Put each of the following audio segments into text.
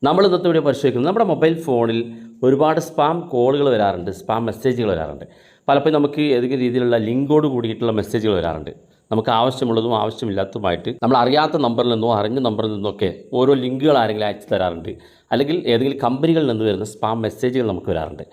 നമ്മൾ ഇന്നത്തെ വീഡിയോ പരിശോധിക്കുന്നത് നമ്മുടെ മൊബൈൽ ഫോണിൽ ഒരുപാട് സ്പാം കോളുകൾ വരാറുണ്ട്, സ്പാം മെസ്സേജുകൾ വരാറുണ്ട്. പലപ്പോഴും നമുക്ക് ഏതെങ്കിലും രീതിയിലുള്ള ലിങ്കോട് കൂടിയിട്ടുള്ള മെസ്സേജുകൾ വരാറുണ്ട്. നമുക്ക് ആവശ്യമുള്ളതും ആവശ്യമില്ലാത്തതുമായിട്ട് നമ്മൾ അറിയാത്ത നമ്പറിൽ നിന്നോ അറിഞ്ഞ നമ്പറിൽ നിന്നൊക്കെ ഓരോ ലിങ്കുകൾ ആരെങ്കിലും അയച്ചു തരാറുണ്ട്. അല്ലെങ്കിൽ ഏതെങ്കിലും കമ്പനികളിൽ നിന്ന് വരുന്ന സ്പാം മെസ്സേജുകൾ നമുക്ക് വരാറുണ്ട്.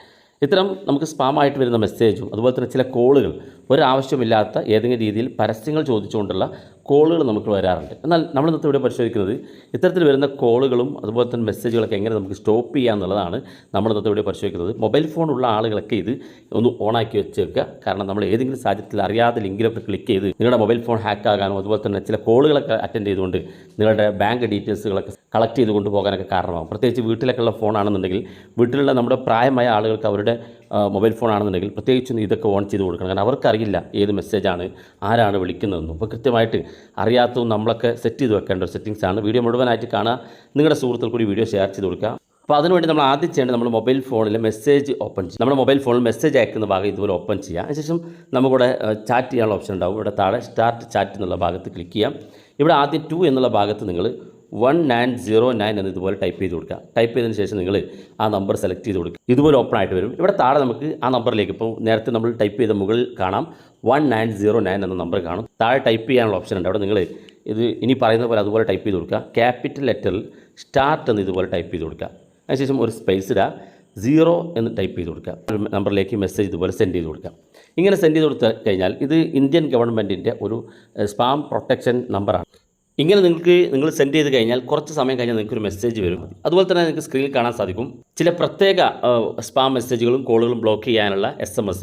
ഇത്തരം നമുക്ക് സ്പാമായിട്ട് വരുന്ന മെസ്സേജും അതുപോലെ തന്നെ ചില കോളുകൾ ഒരാവശ്യമില്ലാത്ത ഏതെങ്കിലും രീതിയിൽ പരസ്യങ്ങൾ ചോദിച്ചുകൊണ്ടുള്ള കോളുകൾ നമുക്ക് വരാറുണ്ട്. എന്നാൽ നമ്മൾ ഇന്നത്തെ ഇവിടെ പരിശോധിക്കുന്നത് ഇത്തരത്തിൽ വരുന്ന കോളുകളും അതുപോലെ തന്നെ മെസ്സേജുകളൊക്കെ എങ്ങനെ നമുക്ക് സ്റ്റോപ്പ് ചെയ്യുക എന്നുള്ളതാണ് നമ്മൾ ഇന്നത്തെ ഇവിടെ പരിശോധിക്കുന്നത്. മൊബൈൽ ഫോണുള്ള ആളുകളൊക്കെ ഇത് ഒന്ന് ഓണാക്കി വെച്ചേക്കുക. കാരണം നമ്മൾ ഏതെങ്കിലും സാഹചര്യത്തിൽ അറിയാതെ ലിങ്കിലൊക്കെ ക്ലിക്ക് ചെയ്ത് നിങ്ങളുടെ മൊബൈൽ ഫോൺ ഹാക്ക് ആകാനോ അതുപോലെ തന്നെ ചില കോളുകളൊക്കെ അറ്റൻഡ് ചെയ്തുകൊണ്ട് നിങ്ങളുടെ ബാങ്ക് ഡീറ്റെയിൽസുകളൊക്കെ കളക്ട് ചെയ്ത് കൊണ്ടുപോകാനൊക്കെ കാരണമാകും. പ്രത്യേകിച്ച് വീട്ടിലൊക്കെയുള്ള ഫോണാണെന്നുണ്ടെങ്കിൽ വീട്ടിലുള്ള നമ്മുടെ പ്രായമായ ആളുകൾക്ക് അവരുടെ മൊബൈൽ ഫോണാണെന്നുണ്ടെങ്കിൽ പ്രത്യേകിച്ചും ഇതൊക്കെ ഓൺ ചെയ്ത് കൊടുക്കണം. കാരണം അവർക്കറിയില്ല ഏത് മെസ്സേജാണ് ആരാണ് വിളിക്കുന്നതെന്നും. അപ്പോൾ കൃത്യമായിട്ട് അറിയാത്തതും നമ്മളൊക്കെ സെറ്റ് ചെയ്ത് വെക്കേണ്ട ഒരു സെറ്റിങ്സാണ്. വീഡിയോ മുഴുവനായിട്ട് കാണുക, നിങ്ങളുടെ സുഹൃത്തുക്കൾ കൂടി വീഡിയോ ഷെയർ ചെയ്ത് കൊടുക്കുക. അപ്പോൾ അതിനുവേണ്ടി നമ്മൾ ആദ്യം ചെയ്യേണ്ടത് നമ്മൾ മൊബൈൽ ഫോണിൽ മെസ്സേജ് ഓപ്പൺ ചെയ്യും. നമ്മുടെ മൊബൈൽ ഫോണിൽ മെസ്സേജ് അയക്കുന്ന ഭാഗം ഇതുപോലെ ഓപ്പൺ ചെയ്യുക. അതിനുശേഷം നമുക്കിവിടെ ചാറ്റ് ചെയ്യാനുള്ള ഓപ്ഷൻ ഉണ്ടാവും. ഇവിടെ താഴെ സ്റ്റാർട്ട് ചാറ്റ് എന്നുള്ള ഭാഗത്ത് ക്ലിക്ക് ചെയ്യാം. ഇവിടെ ആദ്യം 2 എന്നുള്ള ഭാഗത്ത് നിങ്ങൾ 1909 എന്ന് ഇതുപോലെ ടൈപ്പ് ചെയ്ത് കൊടുക്കുക. ടൈപ്പ് ചെയ്തതിന് ശേഷം നിങ്ങൾ ആ നമ്പർ സെലക്ട് ചെയ്ത് കൊടുക്കുക. ഇതുപോലെ ഓപ്പൺ ആയിട്ട് വരും. ഇവിടെ താഴെ നമുക്ക് ആ നമ്പറിലേക്ക് ഇപ്പോൾ നേരത്തെ നമ്മൾ ടൈപ്പ് ചെയ്ത മുകളിൽ കാണാം 1909 എന്ന നമ്പർ കാണും. താഴെ ടൈപ്പ് ചെയ്യാനുള്ള ഓപ്ഷൻ ഉണ്ട്. അവിടെ നിങ്ങൾ ഇത് ഇനി പറയുന്ന പോലെ അതുപോലെ ടൈപ്പ് ചെയ്ത് കൊടുക്കുക. ക്യാപിറ്റൽ ലെറ്ററിൽ സ്റ്റാർട്ട് എന്ന് ഇതുപോലെ ടൈപ്പ് ചെയ്ത് കൊടുക്കുക. അതിനുശേഷം ഒരു സ്പേസ് ഇടുക, 0 എന്ന് ടൈപ്പ് ചെയ്ത് കൊടുക്കുക. ഒരു നമ്പറിലേക്ക് മെസ്സേജ് ഇതുപോലെ സെൻഡ് ചെയ്ത് കൊടുക്കുക. ഇങ്ങനെ സെൻഡ് ചെയ്ത് കൊടുത്തു കഴിഞ്ഞാൽ ഇത് ഇന്ത്യൻ ഗവൺമെൻറ്റിൻ്റെ ഒരു സ്പാം പ്രൊട്ടക്ഷൻ നമ്പറാണ്. ഇങ്ങനെ നിങ്ങൾ സെൻഡ് ചെയ്ത് കഴിഞ്ഞാൽ കുറച്ച് സമയം കഴിഞ്ഞാൽ നിങ്ങൾക്കൊരു മെസ്സേജ് വരും. അതുപോലെ തന്നെ നിങ്ങൾക്ക് സ്ക്രീനിൽ കാണാൻ സാധിക്കും ചില പ്രത്യേക സ്പാം മെസ്സേജുകളും കോളുകളും ബ്ലോക്ക് ചെയ്യാനുള്ള SMS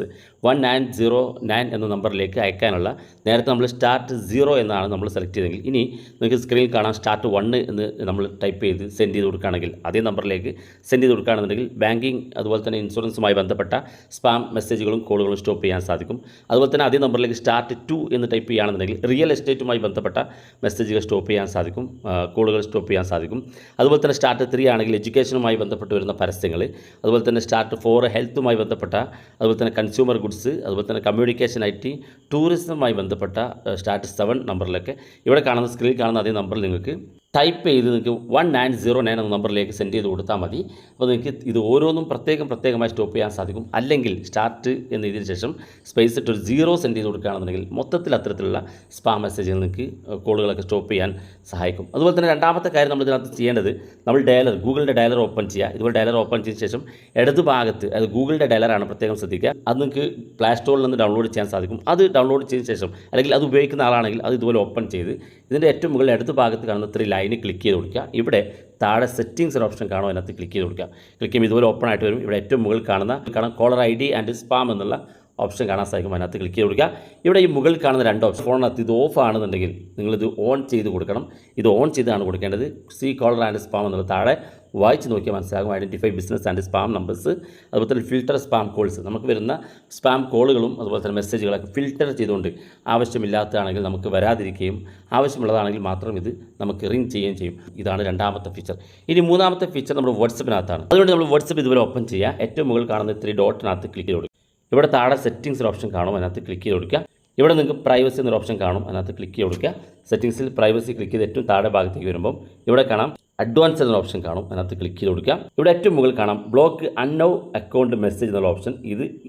1909 എന്ന നമ്പറിലേക്ക് അയക്കാനുള്ള നേരത്തെ നമ്മൾ സ്റ്റാർട്ട് 0 എന്നാണ് നമ്മൾ സെലക്ട് ചെയ്തെങ്കിൽ ഇനി നിങ്ങൾക്ക് സ്ക്രീനിൽ കാണാൻ സ്റ്റാർട്ട് 1 എന്ന് നമ്മൾ ടൈപ്പ് ചെയ്ത് സെൻഡ് ചെയ്ത് കൊടുക്കുകയാണെങ്കിൽ അതേ നമ്പറിലേക്ക് സെൻഡ് ചെയ്ത് കൊടുക്കുകയാണെന്നുണ്ടെങ്കിൽ ബാങ്കിങ് അതുപോലെ തന്നെ ഇൻഷുറൻസുമായി ബന്ധപ്പെട്ട സ്പാം മെസ്സേജുകളും കോളുകളും സ്റ്റോപ്പ് ചെയ്യാൻ സാധിക്കും. അതുപോലെ തന്നെ അതേ നമ്പറിലേക്ക് സ്റ്റാർട്ട് 2 എന്ന് ടൈപ്പ് ചെയ്യുകയാണെന്നുണ്ടെങ്കിൽ റിയൽ എസ്റ്റേറ്റുമായി ബന്ധപ്പെട്ട മെസ്സേജുകൾ സ്റ്റോപ്പ് ചെയ്യാൻ സാധിക്കും, കോളുകൾ സ്റ്റോപ്പ് ചെയ്യാൻ സാധിക്കും. അതുപോലെ തന്നെ സ്റ്റാർട്ട് 3 ആണെങ്കിൽ എഡ്യൂക്കേഷനുമായി ബന്ധപ്പെട്ട് വരുന്ന പരസ്യങ്ങൾ, അതുപോലെ തന്നെ സ്റ്റാർട്ട് 4 ഹെൽത്തുമായി ബന്ധപ്പെട്ട, അതുപോലെ തന്നെ കൺസ്യൂമർ ഗുഡ്സ്, അതുപോലെ തന്നെ കമ്മ്യൂണിക്കേഷൻ IT, ടൂറിസവുമായി ബന്ധപ്പെട്ട സ്റ്റാർട്ട് 7 നമ്പറിലൊക്കെ ഇവിടെ കാണുന്ന സ്ക്രീനിൽ കാണുന്ന അതേ നമ്പറിൽ നിങ്ങൾക്ക് ടൈപ്പ് ചെയ്ത് നിങ്ങൾക്ക് 1909 എന്ന നമ്പറിലേക്ക് സെൻഡ് ചെയ്ത് കൊടുത്താൽ മതി. അപ്പോൾ നിങ്ങൾക്ക് ഇത് ഓരോന്നും പ്രത്യേകമായി സ്റ്റോപ്പ് ചെയ്യാൻ സാധിക്കും. അല്ലെങ്കിൽ സ്റ്റാർട്ട് എന്ന് ഇതിന് ശേഷം സ്പേസ് ഇട്ട് ഒരു 0 സെൻഡ് ചെയ്ത് കൊടുക്കുകയാണെന്നുണ്ടെങ്കിൽ മൊത്തത്തിൽ അത്തരത്തിലുള്ള സ്പാം മെസ്സേജുകൾ നിങ്ങൾക്ക് കോളുകളൊക്കെ സ്റ്റോപ്പ് ചെയ്യാൻ സഹായിക്കും. അതുപോലെ തന്നെ രണ്ടാമത്തെ കാര്യം നമ്മൾ ഇതിനകത്ത് ചെയ്യേണ്ടത് നമ്മൾ ഗൂഗിളിൻ്റെ ഡയലർ ഓപ്പൺ ചെയ്യുക. ഇതുപോലെ ഡയലർ ഓപ്പൺ ചെയ്ത ശേഷം ഇടത് ഭാഗത്ത് അത് ഗൂഗിളിൻ്റെ ഡയലറാണ്, പ്രത്യേകം ശ്രദ്ധിക്കുക. അത് നിങ്ങൾക്ക് പ്ലേ സ്റ്റോറിൽ നിന്ന് ഡൗൺലോഡ് ചെയ്യാൻ സാധിക്കും. അത് ഡൗൺലോഡ് ചെയ്ത ശേഷം അല്ലെങ്കിൽ അത് ഉപയോഗിക്കുന്ന ആളാണെങ്കിൽ അത് ഇതുപോലെ ഓപ്പൺ ചെയ്ത് ഇതിൻ്റെ ഏറ്റവും മുകളിൽ ഇടത് ഭാഗത്ത് കാണുന്ന 3 ലൈന് ക്ലിക്ക് ചെയ്ത് കൊടുക്കുക. ഇവിടെ താഴെ സെറ്റിങ്സ് ഒരു ഓപ്ഷൻ കാണും, അതിനകത്ത് ക്ലിക്ക് ചെയ്ത് കൊടുക്കുക. ക്ലിക്ക് ചെയ്യുമ്പോൾ ഇതുപോലെ ഓപ്പൺ ആയിട്ട് വരും. ഇവിടെ ഏറ്റവും മുകളിൽ കാണാം കോളർ ID ആൻഡ് സ്പാം എന്നുള്ള ഓപ്ഷൻ കാണാൻ സാധിക്കും. അതിനകത്ത് ക്ലിക്ക് ചെയ്ത് കൊടുക്കുക. ഇവിടെ ഈ മുകളിൽ കാണുന്ന 2 ഓപ്ഷൻ, ഫോണിനകത്ത് ഇത് ഓഫ് ആണെന്നുണ്ടെങ്കിൽ നിങ്ങളിത് ഓൺ ചെയ്ത് കൊടുക്കണം. ഇത് ഓൺ ചെയ്താണ് കൊടുക്കേണ്ടത്. കോളർ ആൻഡ് സ്പാം എന്നുള്ളത് താഴെ വായിച്ച് നോക്കിയാൽ മനസ്സിലാകും. Identify business and spam numbers, അതുപോലെ തന്നെ ഫിൽറ്റർ സ്പാം കോൾസ്. നമുക്ക് വരുന്ന സ്പാം കോളുകളും അതുപോലെ തന്നെ മെസ്സേജുകളൊക്കെ ഫിൽറ്റർ ചെയ്തുകൊണ്ട് ആവശ്യമില്ലാത്തതാണെങ്കിൽ നമുക്ക് വരാതിരിക്കുകയും ആവശ്യമുള്ളതാണെങ്കിൽ മാത്രം ഇത് നമുക്ക് റിംഗ് ചെയ്യുകയും ചെയ്യും. ഇതാണ് രണ്ടാമത്തെ ഫീച്ചർ. ഇനി മൂന്നാമത്തെ ഫീച്ചർ നമ്മുടെ വാട്സപ്പിനകത്താണ്. അതുകൊണ്ട് നമ്മൾ വാട്സപ്പ് ഇതുപോലെ ഓപ്പൺ ചെയ്യുക. ഏറ്റവും മുകളിൽ കാണുന്ന 3 ഡോട്ടിനകത്ത് ക്ലിക്ക് ചെയ്ത് കൊടുക്കുക. ഇവിടെ താഴെ സെറ്റിങ്സ് ഒരു ഓപ്ഷൻ കാണും, അതിനകത്ത് ക്ലിക്ക് ചെയ്ത് കൊടുക്കുക. ഇവിടെ നിങ്ങൾക്ക് പ്രൈവസി എന്നൊരു ഓപ്ഷൻ കാണും, അതിനകത്ത് ക്ലിക്ക് ചെയ്ത് കൊടുക്കുക. സെറ്റിങ്സിൽ പ്രൈവസി ക്ലിക്ക് ചെയ്ത് ഏറ്റവും താഴെ ഭാഗത്തേക്ക് വരുമ്പോൾ ഇവിടെ കാണാം അഡ്വാൻസ് എന്നൊരു ഓപ്ഷൻ കാണും, അതിനകത്ത് ക്ലിക്ക് ചെയ്ത് കൊടുക്കുക. ഇവിടെ ഏറ്റവും മുകളിൽ കാണാം ബ്ലോക്ക് അൺനോ അക്കൗണ്ട് മെസ്സേജ് എന്നുള്ള ഓപ്ഷൻ.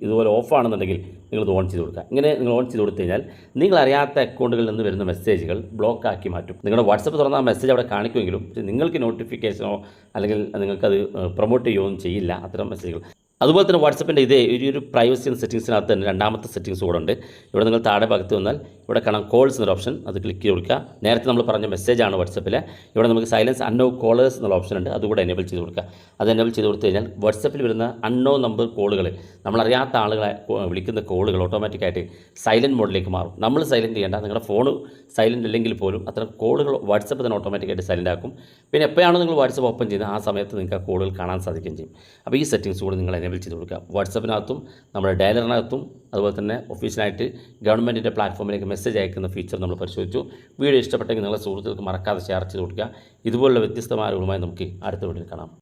ഇതുപോലെ ഓഫ് ആണെന്നുണ്ടെങ്കിൽ നിങ്ങളിത് ഓൺ ചെയ്ത് കൊടുക്കുക. ഇങ്ങനെ നിങ്ങൾ ഓൺ ചെയ്ത് കൊടുത്തു കഴിഞ്ഞാൽ നിങ്ങൾ അറിയാത്ത അക്കൗണ്ടുകളിൽ നിന്ന് വരുന്ന മെസ്സേജുകൾ ബ്ലോക്ക് ആക്കി മാറ്റും. നിങ്ങളുടെ വാട്സപ്പ് തുറന്ന മെസ്സേജ് അവിടെ കാണിക്കുമെങ്കിലും നിങ്ങൾക്ക് നോട്ടിഫിക്കേഷനോ അല്ലെങ്കിൽ നിങ്ങൾക്കത് പ്രൊമോട്ട് ചെയ്യുകയൊന്നും ചെയ്യില്ല അത്തരം മെസ്സേജുകൾ. അതുപോലെ തന്നെ വാട്സപ്പിൻ്റെ ഒരു പ്രൈവസി സെറ്റിങ്സിനകത്ത് തന്നെ രണ്ടാമത്തെ സെറ്റിങ്സ് കൂടെ ഉണ്ട്. ഇവിടെ നിങ്ങൾ താഴെ ഭാഗത്ത് വന്നാൽ ഇവിടെ കാണാം കോൾസ് എന്നൊരു ഓപ്ഷൻ, അത് ക്ലിക്ക് ചെയ്ത് കൊടുക്കുക. നേരത്തെ നമ്മൾ പറഞ്ഞ മെസ്സേജാണ് വാട്സപ്പിലെ. ഇവിടെ നമുക്ക് സൈലൻസ് അൺനോ കോളേഴ്സ് എന്നുള്ള ഓപ്ഷൻ ഉണ്ട്, അതുകൂടെ എനേബിൾ ചെയ്ത് കൊടുക്കുക. അത് എനേബിൾ ചെയ്ത് കൊടുത്തു കഴിഞ്ഞാൽ വാട്സപ്പിൽ വരുന്ന അൺനോ നമ്പർ കോളുകൾ, നമ്മളറിയാത്ത ആളുകളെ വിളിക്കുന്ന കോളുകൾ ഓട്ടോമാറ്റിക്കായിട്ട് സൈലൻറ്റ് മോഡിലേക്ക് മാറും. നമ്മൾ സൈലൻറ്റ് ചെയ്യേണ്ട, നിങ്ങളുടെ ഫോൺ സൈലൻറ്റ് അല്ലെങ്കിൽ പോലും അത്തരം കോളുകൾ വാട്സപ്പ് തന്നെ ഓട്ടോമാറ്റിക്കായിട്ട് സൈലൻ്റ് ആക്കും. പിന്നെ എപ്പോഴാണോ നിങ്ങൾ വാട്സപ്പ് ഓപ്പൺ ചെയ്യുന്നത് ആ സമയത്ത് നിങ്ങൾക്ക് ആ കോളുകൾ കാണാൻ സാധിക്കുകയും ചെയ്യും. അപ്പോൾ ഈ സെറ്റിങ്സ് കൂടെ നിങ്ങൾ എനേബിൾ ചെയ്ത് കൊടുക്കുക. വാട്സപ്പിനകത്തും നമ്മുടെ ഡയലറിനകത്തും അതുപോലെ തന്നെ ഒഫീഷ്യലായിട്ട് ഗവൺമെൻറ്റിൻ്റെ പ്ലാറ്റ്ഫോമിലേക്ക് മെസ്സേജ് അയക്കുന്ന ഫീച്ചർ നമ്മൾ പരിശോധിച്ചു. വീഡിയോ ഇഷ്ടപ്പെട്ടെങ്കിൽ നിങ്ങളുടെ സുഹൃത്തുക്കൾക്ക് മറക്കാതെ ഷെയർ ചെയ്ത് കൊടുക്കുക. ഇതുപോലുള്ള വ്യത്യസ്തമായ അറിവുമായി നമുക്ക് അടുത്ത വീഡിയോയിൽ കാണാം.